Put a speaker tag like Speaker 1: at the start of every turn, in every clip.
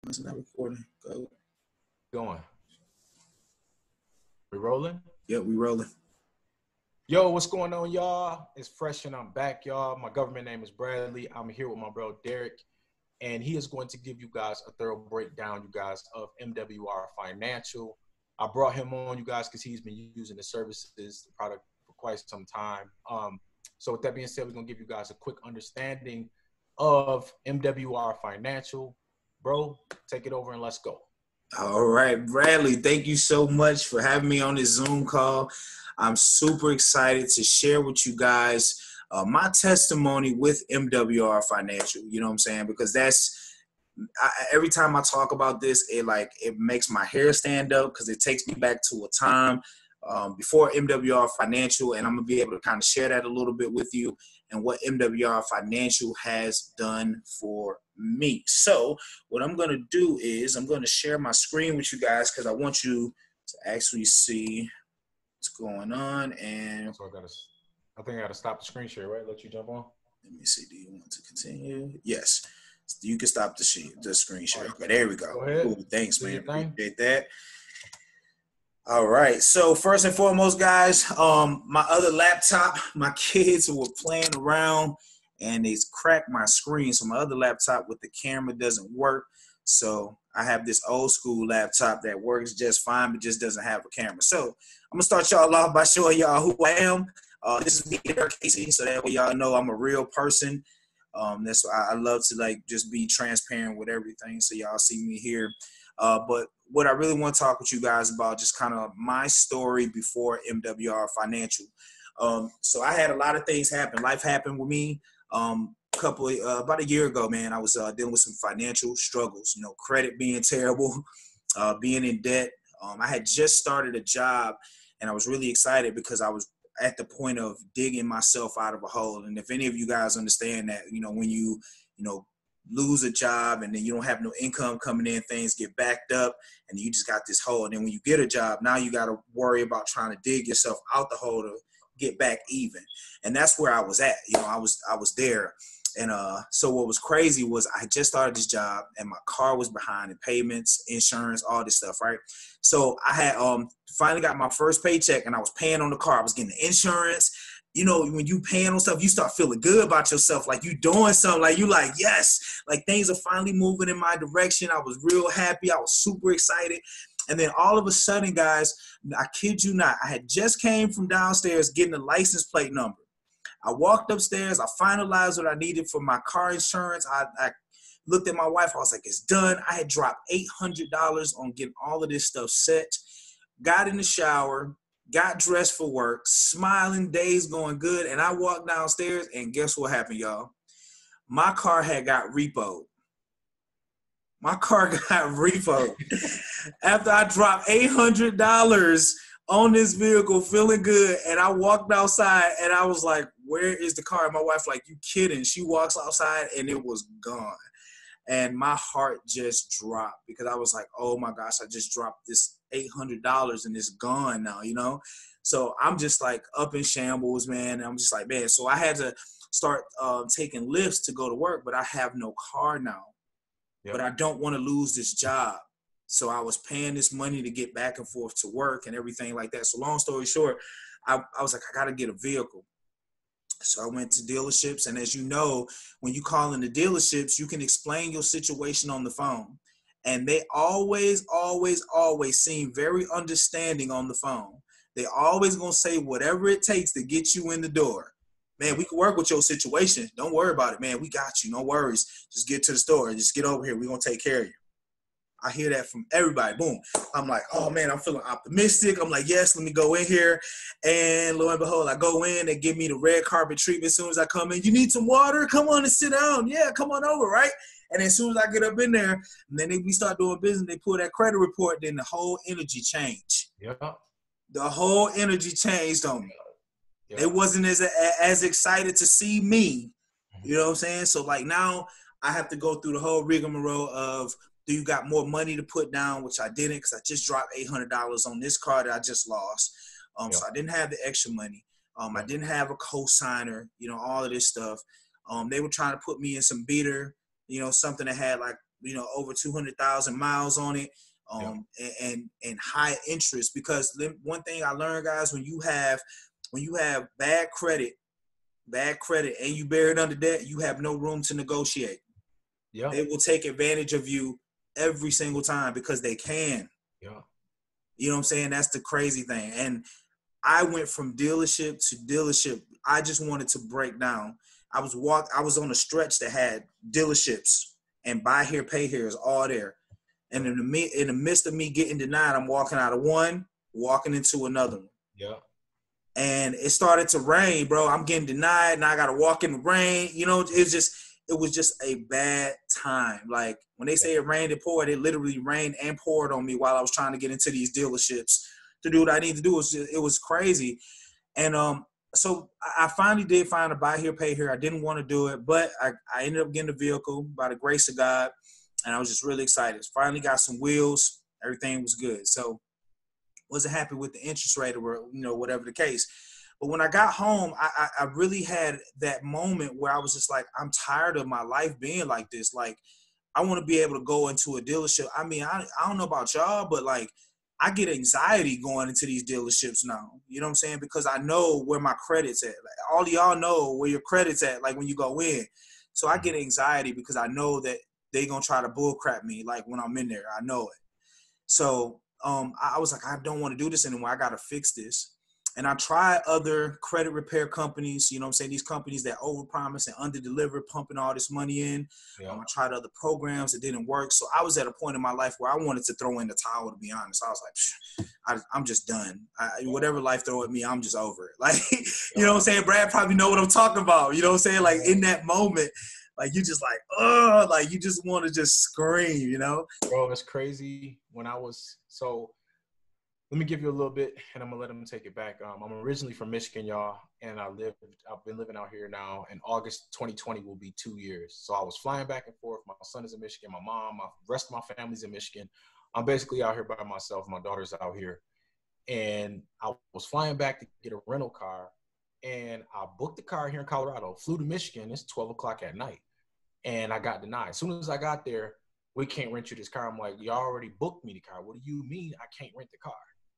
Speaker 1: It's not recording. Go.
Speaker 2: Going. We rolling?
Speaker 1: Yeah, we rolling.
Speaker 2: Yo, what's going on, y'all? It's Fresh and I'm back, y'all. My government name is Bradley. I'm here with my bro, Derek, and he is going to give you guys a thorough breakdown, you guys, of MWR Financial. I brought him on, you guys, because he's been using the services, the product, for quite some time. So with that being said, we're going to give you guys a quick understanding of MWR Financial. Bro, take it over and let's go.
Speaker 1: All right, Bradley, thank you so much for having me on this Zoom call. I'm super excited to share with you guys my testimony with MWR Financial. You know what I'm saying? Because every time I talk about this, it makes my hair stand up because it takes me back to a time before MWR Financial, and I'm gonna be able to kind of share that a little bit with you and what MWR Financial has done for me. So what I'm gonna do is I'm gonna share my screen with you guys because I want you to actually see what's going on. And
Speaker 2: so I think I gotta stop the screen share, right? Let you jump on.
Speaker 1: Let me see. Do you want to continue? Yes. You can stop the screen share. Okay, there we go.
Speaker 2: Go ahead.
Speaker 1: Cool. Thanks, man. Appreciate that. All right. So first and foremost, guys, my other laptop, my kids were playing around and it's cracked my screen. So my other laptop with the camera doesn't work. So I have this old school laptop that works just fine, but just doesn't have a camera. So I'm gonna start y'all off by showing y'all who I am. This is me, Derek Casey. So that way y'all know I'm a real person. That's why I love to just be transparent with everything. So y'all see me here. But what I really want to talk with you guys about, just kind of my story before MWR Financial. So I had a lot of things happen. Life happened with me. About a year ago, man, I was dealing with some financial struggles, credit being terrible, being in debt. I had just started a job and I was really excited because I was at the point of digging myself out of a hole. And if any of you guys understand that, when you lose a job and then you don't have no income coming in, things get backed up and you just got this hole. And then when you get a job, now you got to worry about trying to dig yourself out the hole to get back even. And that's where I was at. I was there. And so what was crazy was I had just started this job and my car was behind in payments, insurance, all this stuff, right? So I had finally got my first paycheck and I was paying on the car. I was getting the insurance. When you paying on stuff, you start feeling good about yourself, like you doing something, like you like, yes, like things are finally moving in my direction. I was real happy. I was super excited. And then all of a sudden, guys, I kid you not, I had just came from downstairs getting a license plate number. I walked upstairs. I finalized what I needed for my car insurance. I looked at my wife. I was like, it's done. I had dropped $800 on getting all of this stuff set. Got in the shower, got dressed for work, smiling, days going good. And I walked downstairs and guess what happened, y'all? My car had got repoed. My car got repoed. After I dropped $800 on this vehicle, feeling good, and I walked outside and I was like, where is the car? And my wife like, you kidding? She walks outside and it was gone. And my heart just dropped because I was like, oh my gosh, I just dropped this $800 and it's gone now, So I'm just like up in shambles, man. And I'm just like, man, so I had to start taking lifts to go to work, but I have no car now. Yep. But I don't want to lose this job. So I was paying this money to get back and forth to work and everything like that. So long story short, I was like, I got to get a vehicle. So I went to dealerships. And as you know, when you call in the dealerships, you can explain your situation on the phone. And they always, always, always seem very understanding on the phone. They always going to say whatever it takes to get you in the door. Man, we can work with your situation. Don't worry about it, man. We got you. No worries. Just get to the store. Just get over here. We're going to take care of you. I hear that from everybody. Boom. I'm like, oh, man, I'm feeling optimistic. I'm like, yes, let me go in here. And lo and behold, I go in. They give me the red carpet treatment as soon as I come in. You need some water? Come on and sit down. Yeah, come on over, right? And as soon as I get up in there, and then we start doing business, they pull that credit report, then the whole energy changed.
Speaker 2: Yeah.
Speaker 1: The whole energy changed on me. Yeah. They wasn't as excited to see me. You know what I'm saying? So, like, now I have to go through the whole rigmarole of, do you got more money to put down, which I didn't because I just dropped $800 on this car that I just lost. So I didn't have the extra money. I didn't have a co-signer, all of this stuff. They were trying to put me in some beater, something that had like over 200,000 miles on it, and high interest. Because one thing I learned, guys, when you have bad credit, and you buried under debt, you have no room to negotiate. Yeah, they will take advantage of you every single time because they can. Yeah, you know what I'm saying? That's the crazy thing. And I went from dealership to dealership. I just wanted to break down. I was on a stretch that had dealerships and buy here, pay here is all there. And in the midst of me getting denied, I'm walking out of one, walking into another one. Yeah. And it started to rain, bro. I'm getting denied, and I got to walk in the rain. It was just a bad time. Like, when they say it rained and poured, it literally rained and poured on me while I was trying to get into these dealerships to do what I need to do. It was crazy. And so I finally did find a buy here, pay here. I didn't want to do it, but I ended up getting a vehicle by the grace of God, and I was just really excited. Finally got some wheels. Everything was good. So wasn't happy with the interest rate or, whatever the case. But when I got home, I really had that moment where I was just like, I'm tired of my life being like this. Like, I want to be able to go into a dealership. I mean, I don't know about y'all, but like, I get anxiety going into these dealerships now. You know what I'm saying? Because I know where my credit's at. Like, all of y'all know where your credit's at, like when you go in. So I get anxiety because I know that they're going to try to bull crap me, like when I'm in there. I know it. So I was like, I don't want to do this anymore. I got to fix this. And I tried other credit repair companies, you know what I'm saying? These companies that overpromise and underdeliver, pumping all this money in. Yeah. I tried other programs. It didn't work. So I was at a point in my life where I wanted to throw in the towel, to be honest. I was like, I'm just done. Whatever life throw at me, I'm just over it. Like, you know what I'm saying? Brad probably know what I'm talking about. You know what I'm saying? Like, in that moment, like, you just like, oh, like, you just want to just scream, you know?
Speaker 2: Bro, it's crazy. Let me give you a little bit, and I'm gonna let them take it back. I'm originally from Michigan, y'all, and I've been living out here now. In August 2020 will be 2 years. So I was flying back and forth. My son is in Michigan. My mom, the rest of my family's in Michigan. I'm basically out here by myself. My daughter's out here, and I was flying back to get a rental car, and I booked the car here in Colorado. Flew to Michigan. It's 12 o'clock at night, and I got denied. As soon as I got there, we can't rent you this car. I'm like, y'all already booked me the car. What do you mean I can't rent the car?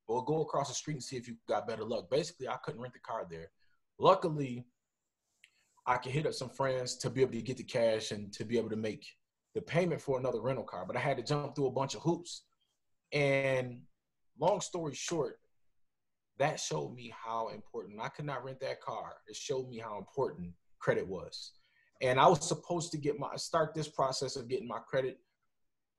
Speaker 2: Well, go across the street and see if you got better luck. Basically, I couldn't rent the car there. Luckily, I could hit up some friends to be able to get the cash and to be able to make the payment for another rental car. But I had to jump through a bunch of hoops. And long story short, that showed me how important. I could not rent that car. It showed me how important credit was. And I was supposed to start this process of getting my credit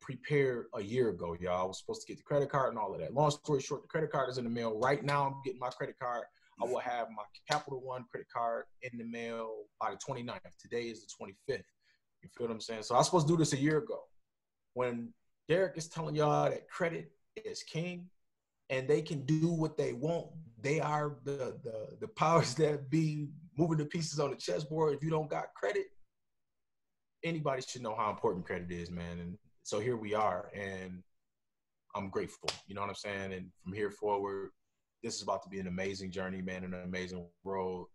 Speaker 2: prepared a year ago, y'all. I was supposed to get the credit card and all of that. Long story short, the credit card is in the mail. Right now, I'm getting my credit card. I will have my Capital One credit card in the mail by the 29th. Today is the 25th. You feel what I'm saying? So I was supposed to do this a year ago. When Derek is telling y'all that credit is king and they can do what they want, they are the powers that be moving the pieces on the chessboard. If you don't got credit, anybody should know how important credit is, man. And so here we are, and I'm grateful. You know what I'm saying? And from here forward, this is about to be an amazing journey, man, and an amazing road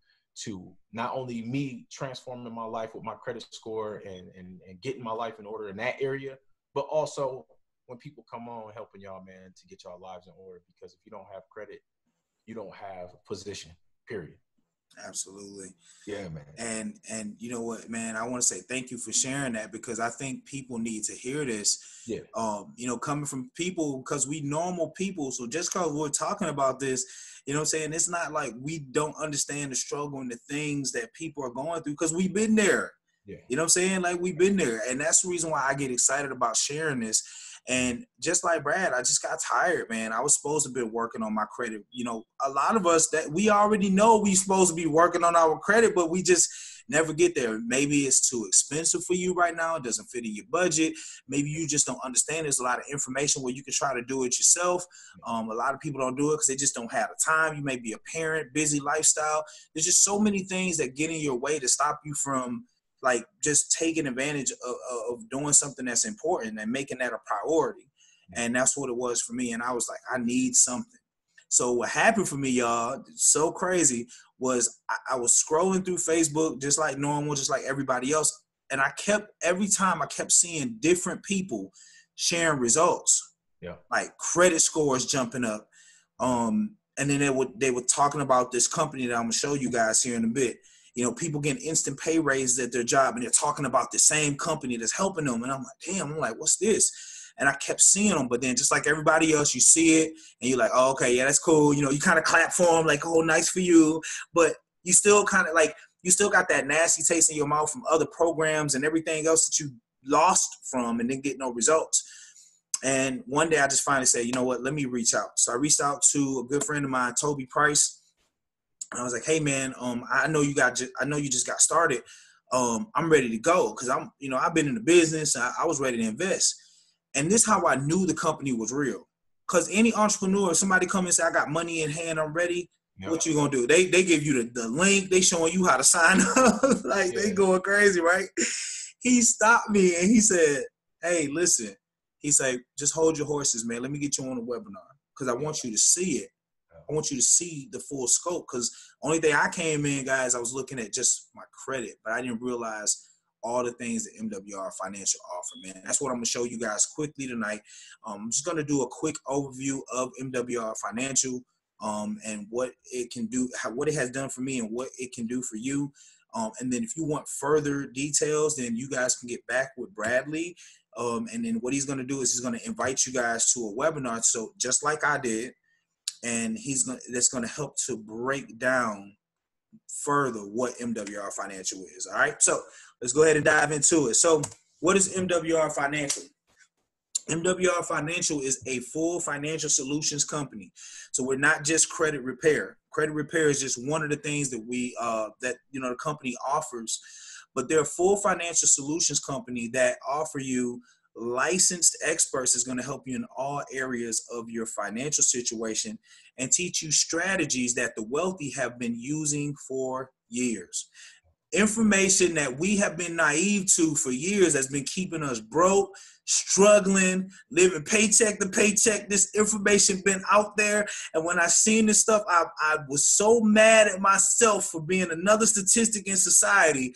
Speaker 2: to not only me transforming my life with my credit score and getting my life in order in that area, but also when people come on helping y'all, man, to get y'all lives in order. Because if you don't have credit, you don't have position, period.
Speaker 1: Absolutely.
Speaker 2: Yeah, man.
Speaker 1: And you know what, man, I want to say thank you for sharing that, because I think people need to hear this.
Speaker 2: Yeah.
Speaker 1: Coming from people, because we normal people. So just because we're talking about this, you know what I'm saying, it's not like we don't understand the struggle and the things that people are going through, because we've been there.
Speaker 2: Yeah.
Speaker 1: You know what I'm saying? Like, we've been there. And that's the reason why I get excited about sharing this. And just like Brad, I just got tired, man. I was supposed to be working on my credit. You know, a lot of us that we already know we supposed to be working on our credit, but we just never get there. Maybe it's too expensive for you right now. It doesn't fit in your budget. Maybe you just don't understand. There's a lot of information where you can try to do it yourself. A lot of people don't do it because they just don't have the time. You may be a parent, busy lifestyle. There's just so many things that get in your way to stop you from, like, just taking advantage of doing something that's important and making that a priority. And that's what it was for me. And I was like, I need something. So what happened for me, y'all, so crazy, was I was scrolling through Facebook just like normal, just like everybody else. And every time I kept seeing different people sharing results.
Speaker 2: Yeah.
Speaker 1: Like credit scores jumping up. And then they were talking about this company that I'm gonna show you guys here in a bit. You know, people getting instant pay raises at their job, and they're talking about the same company that's helping them. And I'm like, damn, I'm like, what's this? And I kept seeing them, but then just like everybody else, you see it and you're like, oh, okay, yeah, that's cool. You know, you kind of clap for them, like, oh, nice for you. But you still kind of like, you still got that nasty taste in your mouth from other programs and everything else that you lost from and didn't get no results. And one day I just finally said, you know what, let me reach out. So I reached out to a good friend of mine, Toby Price. And I was like, hey man, I know you just got started. I'm ready to go. Cause I've been in the business. I was ready to invest. And this is how I knew the company was real. Cause any entrepreneur, if somebody come and say, I got money in hand, I'm ready. Yep. What you gonna do? They give you the link. They showing you how to sign up. Like they going crazy, right? He stopped me and he said, hey, listen. He said, just hold your horses, man. Let me get you on a webinar because I want you to see it. I want you to see the full scope because only day I came in, guys, I was looking at just my credit, but I didn't realize all the things that MWR Financial offer, man. That's what I'm going to show you guys quickly tonight. I'm just going to do a quick overview of MWR Financial and what it can do, what it has done for me and what it can do for you. And then if you want further details, then you guys can get back with Bradley. And then what he's going to do is he's going to invite you guys to a webinar. So just like I did, and that's going to help to break down further what MWR Financial is. All right. So let's go ahead and dive into it. So what is MWR Financial? MWR Financial is a full financial solutions company. So we're not just credit repair. Credit repair is just one of the things that the company offers. But they're a full financial solutions company that offer you licensed experts that's going to help you in all areas of your financial situation and teach you strategies that the wealthy have been using for years. Information that we have been naive to for years has been keeping us broke, struggling, living paycheck to paycheck. This information been out there. And when I seen this stuff, I was so mad at myself for being another statistic in society.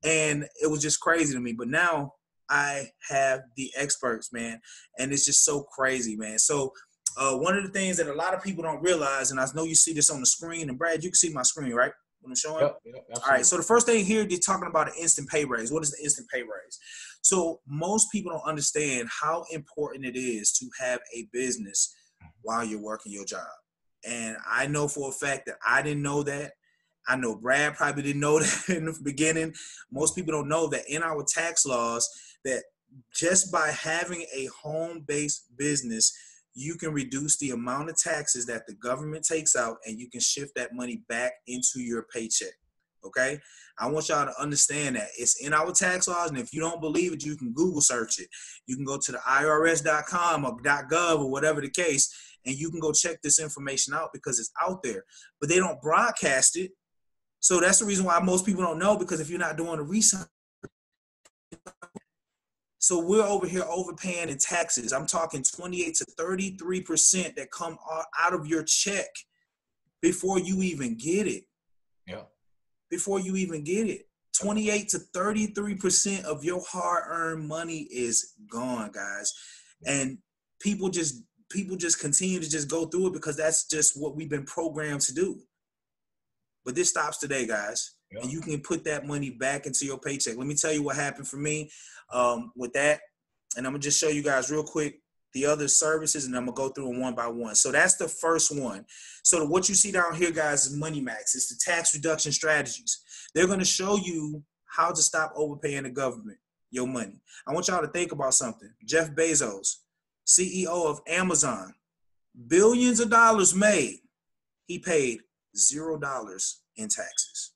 Speaker 1: And it was just crazy to me. But now I have the experts, man. And it's just so crazy, man. So one of the things that a lot of people don't realize, and I know you see this on the screen, and Brad, you can see my screen, right? When I'm showing?
Speaker 2: Yep,
Speaker 1: all right. So the first thing here, they're talking about an instant pay raise. What is the instant pay raise? So most people don't understand how important it is to have a business while you're working your job. And I know for a fact that I didn't know that. I know Brad probably didn't know that in the beginning. Most people don't know that in our tax laws that just by having a home-based business, you can reduce the amount of taxes that the government takes out and you can shift that money back into your paycheck. Okay? I want y'all to understand that. It's in our tax laws, and if you don't believe it, you can Google search it. You can go to the IRS.com or .gov or whatever the case, and you can go check this information out because it's out there. But they don't broadcast it. So that's the reason why most people don't know, because if you're not doing the research. So we're over here overpaying in taxes. I'm talking 28 to 33% that come out of your check before you even get it.
Speaker 2: Yeah.
Speaker 1: Before you even get it. 28 to 33% of your hard-earned money is gone, guys. And people just continue to just go through it because that's just what we've been programmed to do. But this stops today, guys. Yeah. And you can put that money back into your paycheck. Let me tell you what happened for me with that. And I'm going to just show you guys real quick the other services, and I'm going to go through them one by one. So that's the first one. So what you see down here, guys, is Money Max. It's the tax reduction strategies. They're going to show you how to stop overpaying the government your money. I want y'all to think about something. Jeff Bezos, CEO of Amazon, billions of dollars made. He paid $0 in taxes.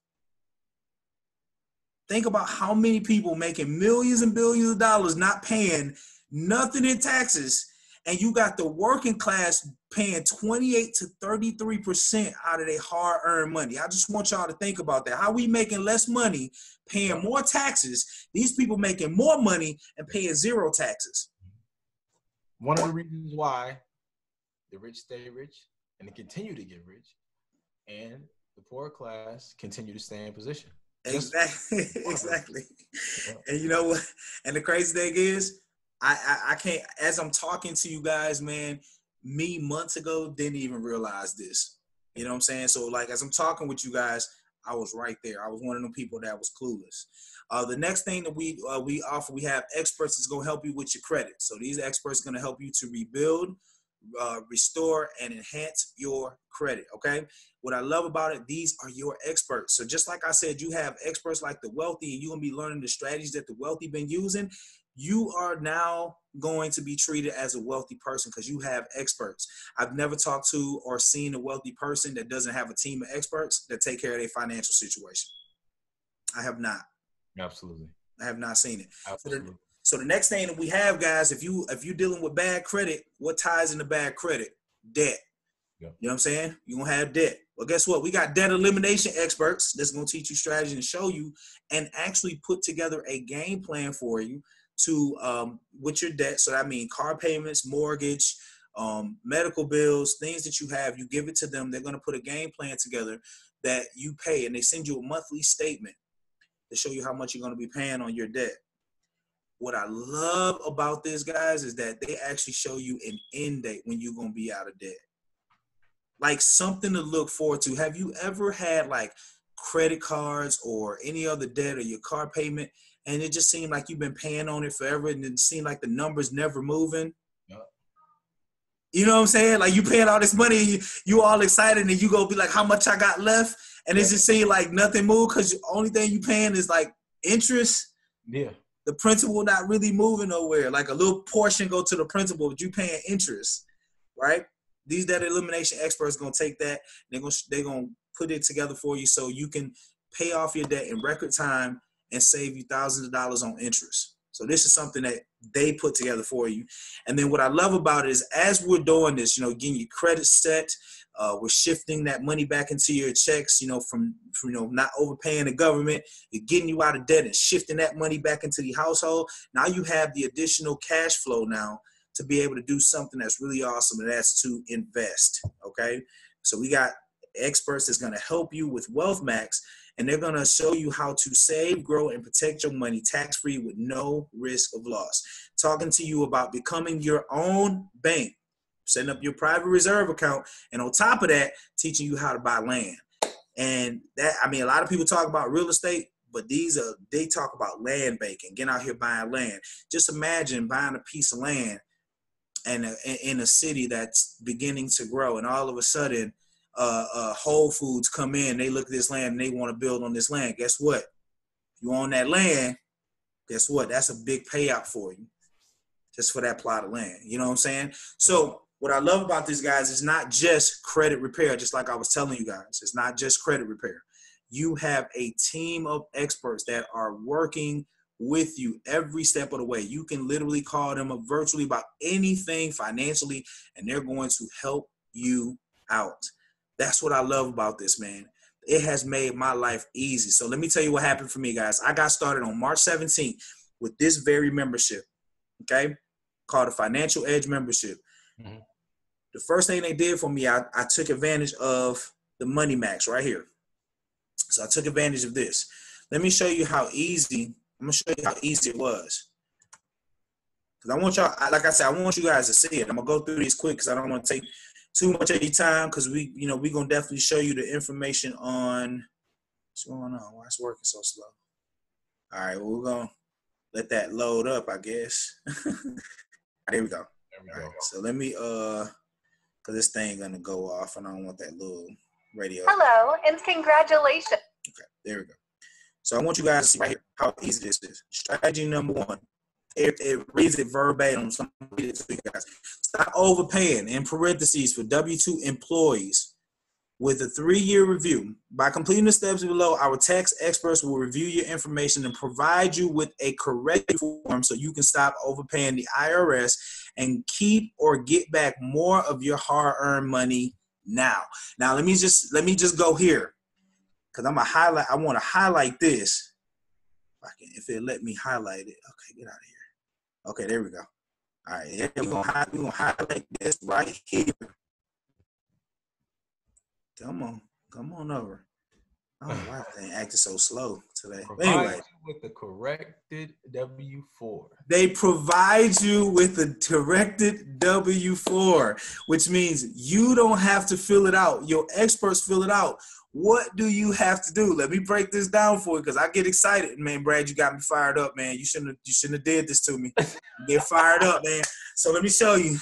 Speaker 1: Think about how many people making millions and billions of dollars not paying nothing in taxes, and you got the working class paying 28 to 33% out of their hard-earned money. I just want y'all to think about that. How we making less money, paying more taxes, these people making more money and paying zero taxes.
Speaker 2: One of the reasons why the rich stay rich and they continue to get rich, and the poor class continue to stay in position.
Speaker 1: Exactly. Exactly.
Speaker 2: Yeah.
Speaker 1: And you know what? And the crazy thing is, I can't, as I'm talking to you guys, man, me months ago didn't even realize this. You know what I'm saying? So like as I'm talking with you guys, I was right there. I was one of them people that was clueless. The next thing that we offer, we have experts that's gonna help you with your credit. So these experts are gonna help you to rebuild, restore, and enhance your credit. Okay. What I love about it, these are your experts. So just like I said, you have experts like the wealthy, and you're gonna be learning the strategies that the wealthy been using. You are now going to be treated as a wealthy person because you have experts. I've never talked to or seen a wealthy person that doesn't have a team of experts that take care of their financial situation. I have not.
Speaker 2: Absolutely.
Speaker 1: I have not seen it.
Speaker 2: Absolutely.
Speaker 1: So the next thing that we have, guys, if you're dealing with bad credit, what ties into bad credit? Debt.
Speaker 2: Yep.
Speaker 1: You know what I'm saying? You're gonna have debt. Well, guess what? We got debt elimination experts that's gonna teach you strategy and show you and actually put together a game plan for you to with your debt. So that means car payments, mortgage, medical bills, things that you have, you give it to them. They're gonna put a game plan together that you pay, and they send you a monthly statement to show you how much you're gonna be paying on your debt. What I love about this, guys, is that they actually show you an end date when you're gonna be out of debt. Like something to look forward to. Have you ever had like credit cards or any other debt or your car payment, and it just seemed like you've been paying on it forever, and it seemed like the numbers never moving?
Speaker 2: Yep.
Speaker 1: You know what I'm saying? Like you paying all this money, you all excited, and you go be like, "How much I got left?" And it just seemed like nothing moved because the only thing you paying is like interest.
Speaker 2: Yeah.
Speaker 1: The principal not really moving nowhere. Like a little portion go to the principal, but you paying interest, right? These debt elimination experts gonna take that. They're gonna put it together for you so you can pay off your debt in record time and save you thousands of dollars on interest. So this is something that they put together for you. And then what I love about it is as we're doing this, you know, getting your credit set, we're shifting that money back into your checks, you know, from not overpaying the government, you're getting you out of debt and shifting that money back into the household. Now you have the additional cash flow now to be able to do something that's really awesome, and that's to invest. Okay. So we got experts that's going to help you with Wealth Max, and they're going to show you how to save, grow, and protect your money tax-free with no risk of loss. Talking to you about becoming your own bank, setting up your private reserve account, and on top of that, teaching you how to buy land. And that, I mean, a lot of people talk about real estate, but they talk about land banking, getting out here buying land. Just imagine buying a piece of land and in a city that's beginning to grow, and all of a sudden, Whole Foods come in, they look at this land and they want to build on this land. Guess what? If you own that land, guess what? That's a big payout for you, just for that plot of land. You know what I'm saying? So what I love about this, guys, is not just credit repair, just like I was telling you guys. It's not just credit repair. You have a team of experts that are working with you every step of the way. You can literally call them up virtually about anything financially, and they're going to help you out. That's what I love about this, man. It has made my life easy. So let me tell you what happened for me, guys. I got started on March 17th with this very membership, okay, called the Financial Edge membership. Mm-hmm. The first thing they did for me, I took advantage of the Money Max right here. So I took advantage of this. Let me show you how easy. I'm gonna show you how easy it was. Because I want y'all, like I said, I want you guys to see it. I'm gonna go through these quick because I don't want to take too much of your time, because we're gonna definitely show you the information on what's going on. Why it's working so slow? All right, well, we're gonna let that load up, I guess. There we go. All right, so let me because this thing gonna go off, and I don't want that little radio.
Speaker 3: Hello, and congratulations.
Speaker 1: Okay, there we go. So I want you guys to see right here how easy this is. Strategy number one. It reads it verbatim. So I'm gonna read it to you guys. Stop overpaying, in parentheses, for W-2 employees with a 3-year review. By completing the steps below, our tax experts will review your information and provide you with a correct form so you can stop overpaying the IRS and keep or get back more of your hard-earned money now. Now let me just go here, because I'm gonna highlight. I want to highlight this. If it let me highlight it. Okay, get out of here. Okay, there we go. All right, yeah, we're gonna highlight this right here. Come on over. I don't know why that thing acted so slow. today.
Speaker 2: Provide
Speaker 1: Anyway,
Speaker 2: you with the corrected W-4.
Speaker 1: they provide you with a corrected W-4, which means you don't have to fill it out. Your experts fill it out. What do you have to do? Let me break this down for you because I get excited. Man, Brad, you got me fired up, man. You shouldn't have did this to me. Get fired up, man. So let me show you.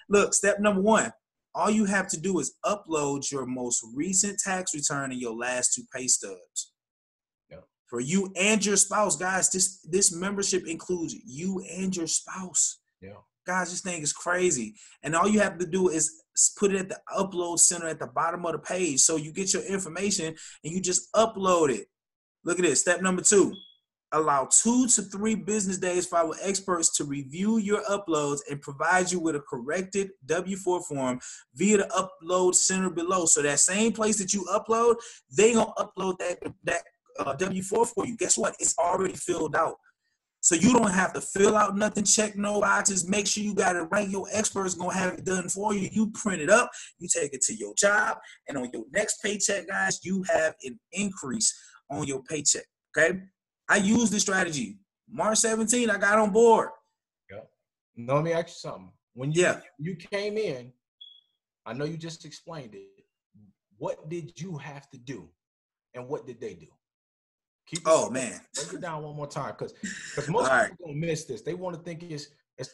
Speaker 1: Look, step number 1. All you have to do is upload your most recent tax return and your last 2 pay stubs.
Speaker 2: Yeah.
Speaker 1: For you and your spouse, guys, this membership includes you and your spouse.
Speaker 2: Yeah.
Speaker 1: Guys, this thing is crazy. And all you have to do is put it at the upload center at the bottom of the page. So you get your information and you just upload it. Look at this. Step number 2. Allow 2 to 3 business days for our experts to review your uploads and provide you with a corrected W-4 form via the upload center below. So that same place that you upload, they gonna upload that W-4 for you. Guess what? It's already filled out. So you don't have to fill out nothing, check no boxes, make sure you got it right. Your expert's gonna have it done for you. You print it up, you take it to your job, and on your next paycheck, guys, you have an increase on your paycheck, okay? I use this strategy. March 17, I got on board.
Speaker 2: Yeah. Now, let me ask you something. When you came in, I know you just explained it. What did you have to do, and what did they do?
Speaker 1: Man,
Speaker 2: break it down one more time, because most people don't miss this. They want to think it's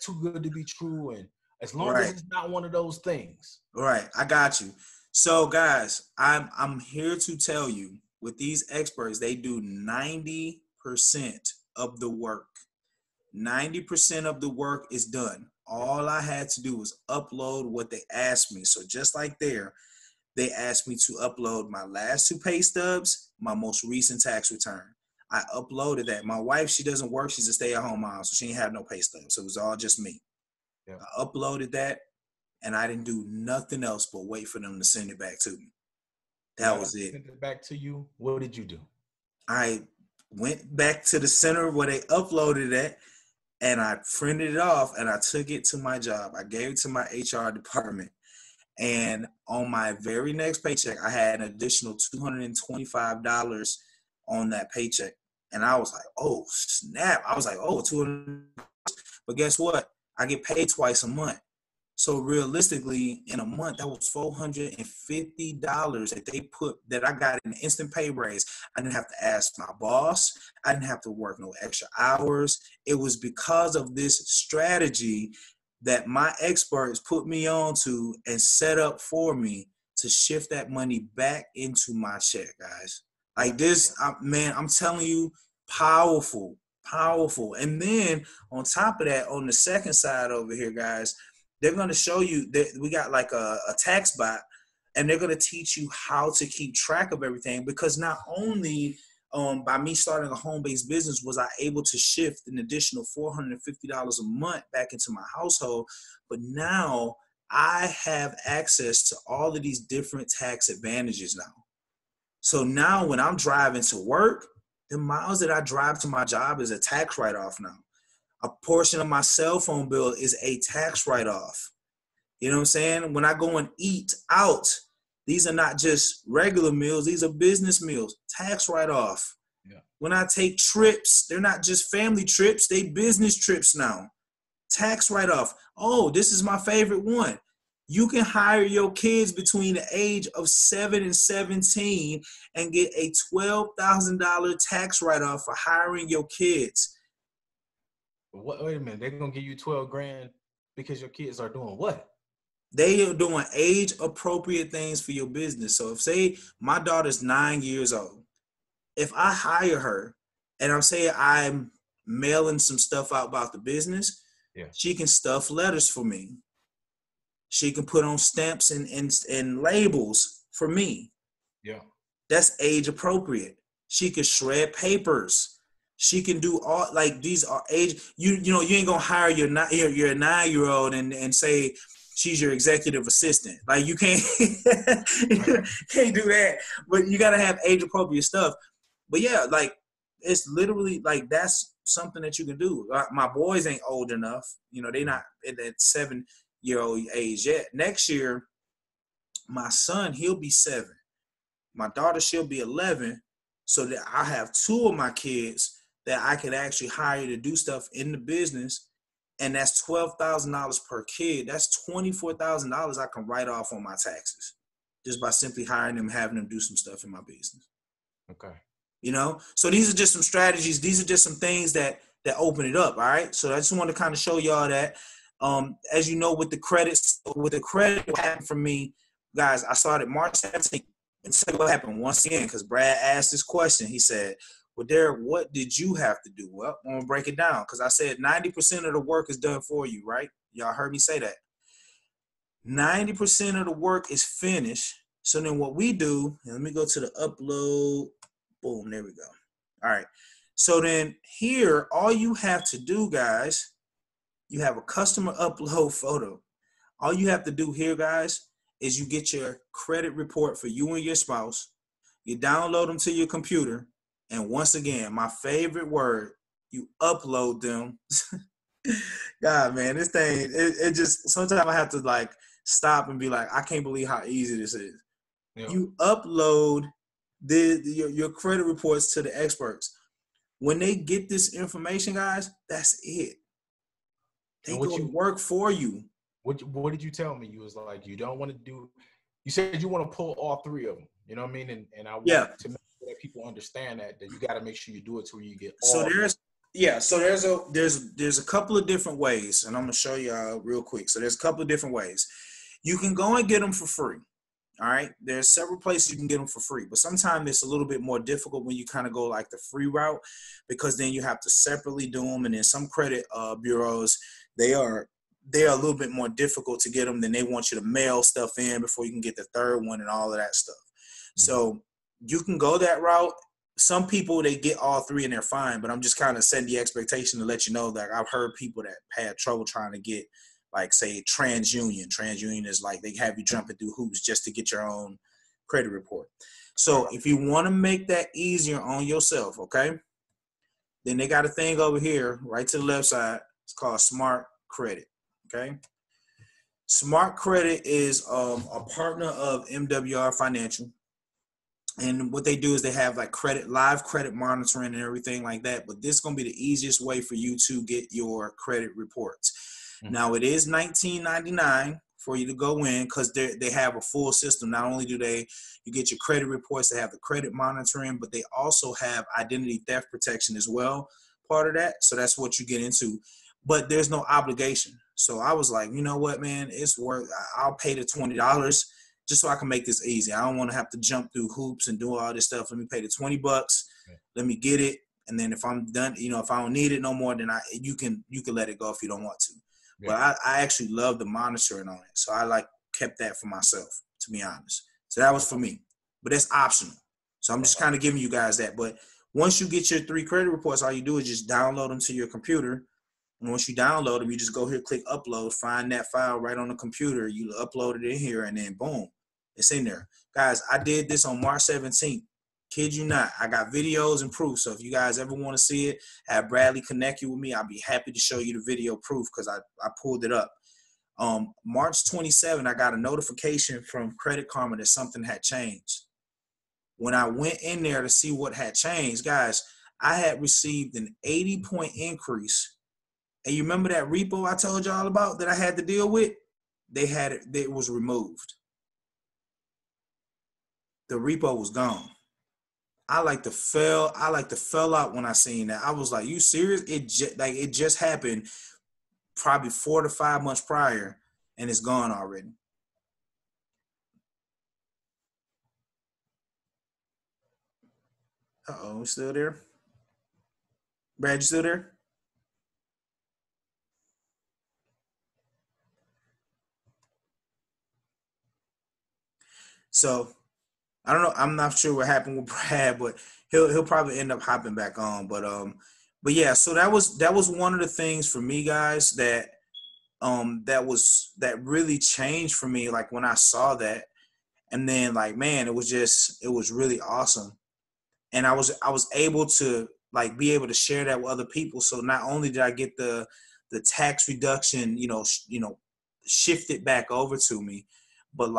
Speaker 2: too good to be true, and as long as it's not one of those things.
Speaker 1: Right, I got you. So, guys, I'm here to tell you, with these experts, they do 90% of the work. 90% of the work is done. All I had to do was upload what they asked me. So just like there, they asked me to upload my last 2 pay stubs, my most recent tax return. I uploaded that. My wife, she doesn't work. She's a stay-at-home mom, so she ain't have no pay stubs. So it was all just me. Yeah. I uploaded that, and I didn't do nothing else but wait for them to send it back to me. That was it.
Speaker 2: Sent it back to you. What did you do?
Speaker 1: I went back to the center where they uploaded it, and I printed it off, and I took it to my job. I gave it to my HR department. And on my very next paycheck, I had an additional $225 on that paycheck. And I was like, oh, snap. I was like, oh, $200. But guess what? I get paid twice a month. So realistically, in a month, that was $450 that I got in an instant pay raise. I didn't have to ask my boss. I didn't have to work no extra hours. It was because of this strategy that my experts put me on to and set up for me to shift that money back into my check, guys. Like this, man, I'm telling you, powerful. And then on top of that, on the second side over here, guys, they're going to show you that we got like a tax bot, and they're going to teach you how to keep track of everything, because not only by me starting a home-based business was I able to shift an additional $450 a month back into my household, but now I have access to all of these different tax advantages now. So now when I'm driving to work, the miles that I drive to my job is a tax write-off now. A portion of my cell phone bill is a tax write-off. You know what I'm saying? When I go and eat out, these are not just regular meals. These are business meals, tax write-off. Yeah. When I take trips, they're not just family trips. They business trips now. Tax write-off. Oh, this is my favorite one. You can hire your kids between the age of 7 and 17 and get a $12,000 tax write-off for hiring your kids.
Speaker 2: Wait a minute. They're going to give you $12,000 because your kids are doing what?
Speaker 1: They are doing age-appropriate things for your business. So if, say, my daughter's 9 years old, if I hire her and I'm saying I'm mailing some stuff out about the business, she can stuff letters for me. She can put on stamps and labels for me. Yeah. That's age-appropriate. She can shred papers. She can do all, like, these are age. You know, you ain't going to hire your 9-year-old and say, she's your executive assistant. Like, you can't can't do that. But you got to have age-appropriate stuff. But, yeah, like, it's literally, like, that's something that you can do. My boys ain't old enough. You know, they not at that 7-year-old age yet. Next year, my son, he'll be 7. My daughter, she'll be 11. so that I have two of my kids that I could actually hire to do stuff in the business. And that's $12,000 per kid. That's $24,000 I can write off on my taxes just by simply hiring them, having them do some stuff in my business.
Speaker 2: Okay.
Speaker 1: You know, so these are just some strategies. These are just some things that open it up. All right. So I just want to kind of show y'all that, as you know, with the credits, what happened for me, guys, I started March 17th. And tell you what happened once again, because Brad asked this question. He said, well, Derek, what did you have to do? Well, I'm going to break it down because I said 90% of the work is done for you, right? Y'all heard me say that. 90% of the work is finished. So then what we do, and let me go to the upload. Boom, there we go. All right. So then here, all you have to do, guys, you have a customer upload photo. All you have to do here, guys, is you get your credit report for you and your spouse. You download them to your computer. And once again, my favorite word, you upload them. God, man, this thing, it just, sometimes I have to like stop and be like, I can't believe how easy this is. Yeah. You upload your credit reports to the experts. When they get this information, guys, that's it. They go to work for you.
Speaker 2: What did you tell me? You was like, you don't want to do, you said you want to pull all three of them. You know what I mean? And I want to make sure that people understand that you got to make sure you do it to where you get all.
Speaker 1: So there's a couple of different ways, and I'm gonna show y'all real quick. So there's a couple of different ways. You can go and get them for free. All right. There's several places you can get them for free, but sometimes it's a little bit more difficult when you kind of go like the free route, because then you have to separately do them. And then some credit bureaus, they are a little bit more difficult to get them. Then they want you to mail stuff in before you can get the third one and all of that stuff. Mm-hmm. So you can go that route. Some people, they get all three and they're fine, but I'm just kind of setting the expectation to let you know that I've heard people that had trouble trying to get, like, say, TransUnion. TransUnion is like they have you jumping through hoops just to get your own credit report. So if you want to make that easier on yourself, okay, then they got a thing over here right to the left side. It's called Smart Credit, okay? Smart Credit is a partner of MWR Financial. And what they do is they have like live credit monitoring and everything like that. But this is going to be the easiest way for you to get your credit reports. Mm-hmm. Now, it is $19.99 for you to go in because they have a full system. Not only do you get your credit reports, they have the credit monitoring, but they also have identity theft protection as well, part of that. So that's what you get into. But there's no obligation. So I was like, you know what, man, it's worth, I'll pay the $20 just so I can make this easy. I don't want to have to jump through hoops and do all this stuff. Let me pay the $20. Let me get it. And then if I'm done, if I don't need it no more, then you can let it go if you don't want to. Yeah. But I actually love the monitoring on it. So I kept that for myself, to be honest. So that was for me. But that's optional. So I'm just kind of giving you guys that. But once you get your 3 credit reports, all you do is just download them to your computer. And once you download them, you just go here, click upload, find that file right on the computer. You upload it in here, and then boom, it's in there. Guys, I did this on March 17th. Kid you not. I got videos and proof. So if you guys ever want to see it, have Bradley connect you with me. I'll be happy to show you the video proof because I pulled it up. March 27th, I got a notification from Credit Karma that something had changed. When I went in there to see what had changed, guys, I had received an 80-point increase. And you remember that repo I told y'all about that I had to deal with? It was removed. The repo was gone. I like to fell out when I seen that. I was like, you serious? It just happened probably 4 to 5 months prior, and it's gone already. Uh-oh, still there? Brad, you still there? So I don't know. I'm not sure what happened with Brad, but he'll probably end up hopping back on. But yeah. So that was one of the things for me, guys, that really changed for me. Like when I saw that, and then like, man, it was really awesome, and I was able to be able to share that with other people. So not only did I get the tax reduction, shifted back over to me, but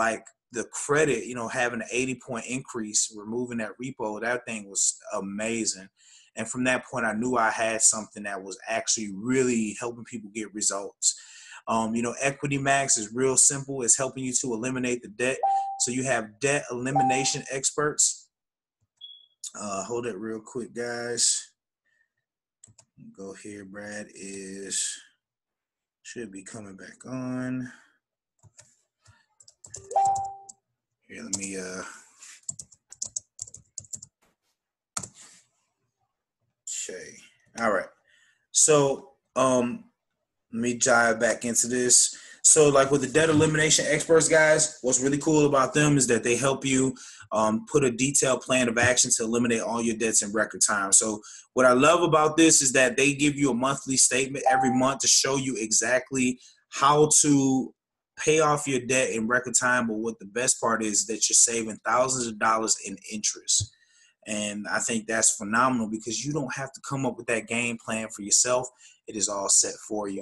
Speaker 1: the credit, having an 80-point increase, removing that repo, that thing was amazing. And from that point, I knew I had something that was actually really helping people get results. Equity Max is real simple. It's helping you to eliminate the debt. So you have debt elimination experts. Hold it real quick, guys. Go here. Brad should be coming back on. Here, let me okay. All right. So let me dive back into this. So like with the debt elimination experts, guys, what's really cool about them is that they help you put a detailed plan of action to eliminate all your debts in record time. So what I love about this is that they give you a monthly statement every month to show you exactly how to pay off your debt in record time. But what the best part is that you're saving thousands of dollars in interest. And I think that's phenomenal because you don't have to come up with that game plan for yourself. It is all set for you.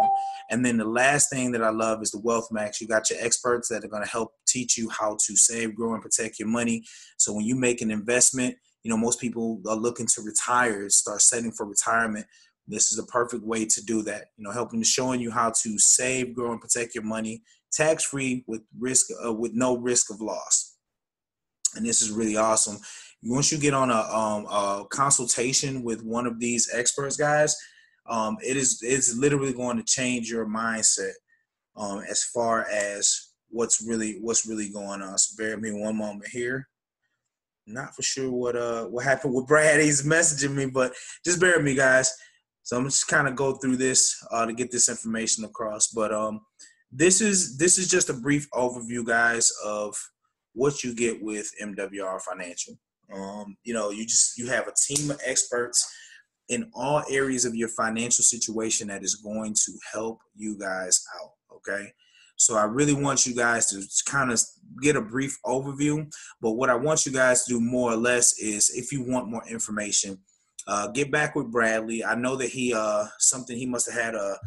Speaker 1: And then the last thing that I love is the Wealth Max. You got your experts that are going to help teach you how to save, grow, and protect your money. So when you make an investment, most people are looking to retire, start setting for retirement. This is a perfect way to do that. Helping showing you how to save, grow, and protect your money tax-free with no risk of loss. And this is really awesome. Once you get on a consultation with one of these experts, guys, it's literally going to change your mindset as far as what's really going on. So bear with me one moment here. Not for sure what happened with Brad. He's messaging me, but just bear with me, guys. So I'm just kind of go through this to get this information across. But this is just a brief overview, guys, of what you get with MWR Financial. You have a team of experts in all areas of your financial situation that is going to help you guys out. Okay. So I really want you guys to kind of get a brief overview, but what I want you guys to do more or less is, if you want more information, get back with Bradley. I know that he must have had a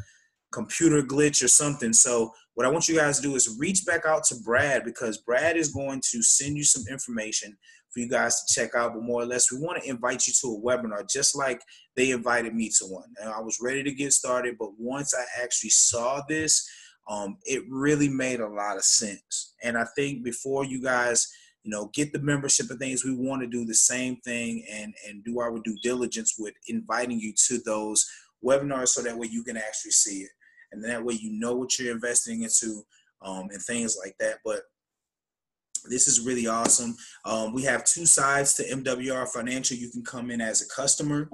Speaker 1: computer glitch or something. So what I want you guys to do is reach back out to Brad, because Brad is going to send you some information for you guys to check out. But more or less, we want to invite you to a webinar, just like they invited me to one. And I was ready to get started, but once I actually saw this, it really made a lot of sense. And I think before you guys, get the membership and things, we want to do the same thing and do our due diligence with inviting you to those webinars, so that way you can actually see it. And that way you know what you're investing into and things like that. But this is really awesome. We have two sides to MWR Financial. You can come in as a customer.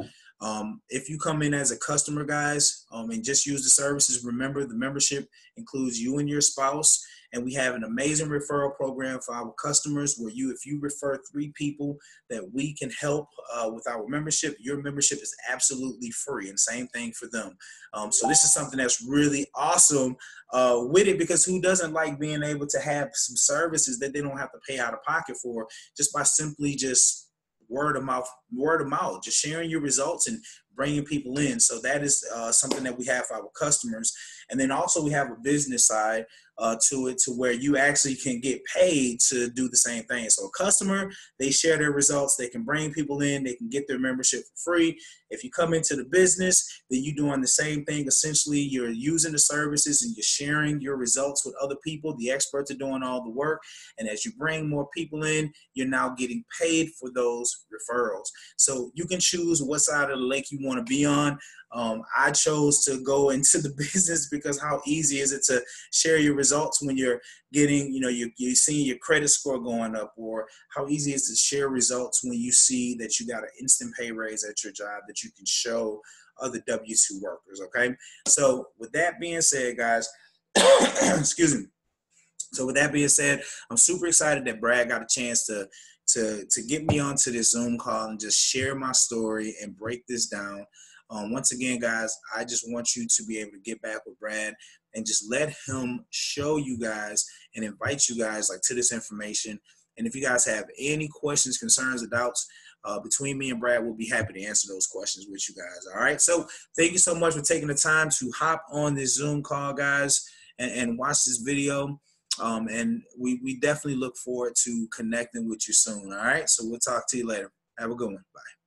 Speaker 1: If you come in as a customer, guys, and just use the services, remember the membership includes you and your spouse. And we have an amazing referral program for our customers where if you refer 3 people that we can help with our membership, your membership is absolutely free, and same thing for them. So this is something that's really awesome with it, because who doesn't like being able to have some services that they don't have to pay out of pocket for, just by simply just word of mouth, just sharing your results and bringing people in. So that is something that we have for our customers. And then also we have a business side to it, to where you actually can get paid to do the same thing. So a customer, they share their results, they can bring people in, they can get their membership for free. If you come into the business, then you're doing the same thing. Essentially, you're using the services and you're sharing your results with other people. The experts are doing all the work. And as you bring more people in, you're now getting paid for those referrals. So you can choose what side of the lake you want to be on. I chose to go into the business because how easy is it to share your results when you're getting, you're seeing your credit score going up, or how easy is it to share results when you see that you got an instant pay raise at your job that you can show other W-2 workers. Okay. So with that being said, guys, excuse me. So with that being said, I'm super excited that Brad got a chance to get me onto this Zoom call and just share my story and break this down. Once again, guys, I just want you to be able to get back with Brad and just let him show you guys and invite you guys to this information. And if you guys have any questions, concerns, or doubts, between me and Brad, we'll be happy to answer those questions with you guys. All right. So thank you so much for taking the time to hop on this Zoom call, guys, and watch this video. And we definitely look forward to connecting with you soon. All right. So we'll talk to you later. Have a good one. Bye.